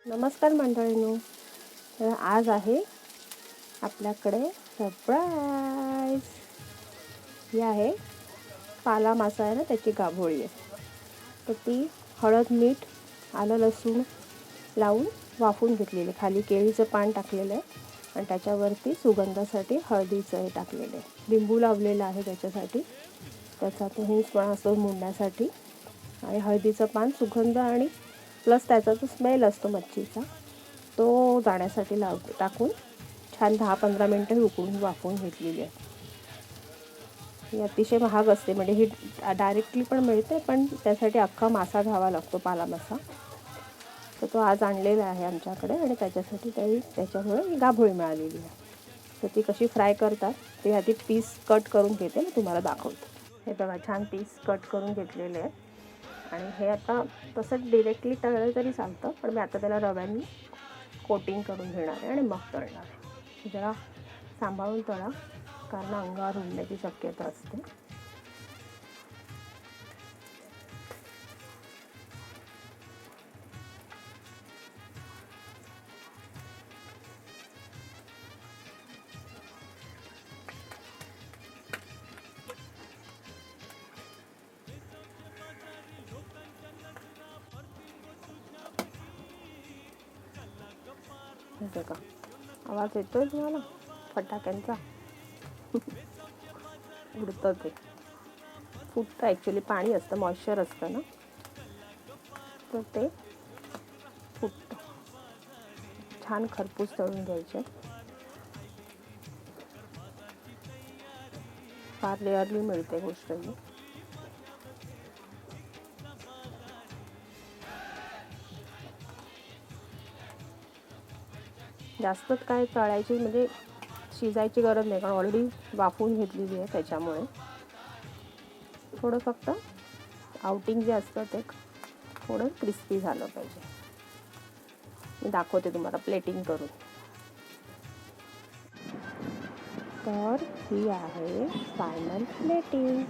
नमस्कार मंडळींनो. तर आज आहे आपल्याकडे सरप्राईज. ही आहे पाला मासा आहे ना, त्याची गाभोळी आहे. तर ती हळद, मीठ, आलं, लसूण लावून वाफून घेतलेली. खाली केळीचं पान टाकलेलं आहे आणि त्याच्यावरती सुगंधासाठी हळदीचं हे टाकलेलं आहे. लिंबू लावलेलं आहे त्याच्यासाठी, त्याचा तो हिंसपणा असतो मुडण्यासाठी. आणि हळदीचं पान सुगंध आणि प्लस त्याचा जो स्मेल असतो मच्छीचा तो जाण्यासाठी टाकून छान 10-15 मिनटं उकळून वाफवून घेतलेली आहे. ही अतिशय महाग असते, म्हणजे ही डायरेक्टली पण मिळते, पण त्यासाठी अख्खा मासा घ्यावा लागतो, पाला मासा. तर तो आज आणलेला आहे आमच्याकडे आणि त्याच्यासाठी त्याच्यामुळे गाभोळी मिळालेली आहे. तर ती कशी फ्राय करतात ते आधी पीस कट करून घेते आणि तुम्हाला दाखवते. हे बघा, छान पीस कट करून घेतलेले आहेत. आणि हे आता तसं डिरेक्टली तळलं तरी चालतं, पण मी आता त्याला रव्याने कोटिंग करून घेणार आहे आणि मग तळणार आहे. जरा सांभाळून तळा, कारण अंगावर उडण्याची शक्यता असते. बघा, आवाज येतोय तुम्हाला फटाक्यांचा? उडतं ते, फुटतं. ॲक्च्युली पाणी असतं, मॉइश्चर असतं ना, तर ते फुटतं. छान खरपूस तळून घ्यायचे. फार रेअरली मिळते गोष्ट ही. जास्त काय तळायची म्हणजे शिजायची गरज नाही, कारण ऑलरेडी वाफवून घेतलेली आहे. त्याच्यामुळे थोडं फक्त आउटिंग जे असतं ते थोडं क्रिस्पी झालं पाहिजे. मी दाखवते तुम्हाला प्लेटिंग करून. तर ही आहे फायनल प्लेटिंग.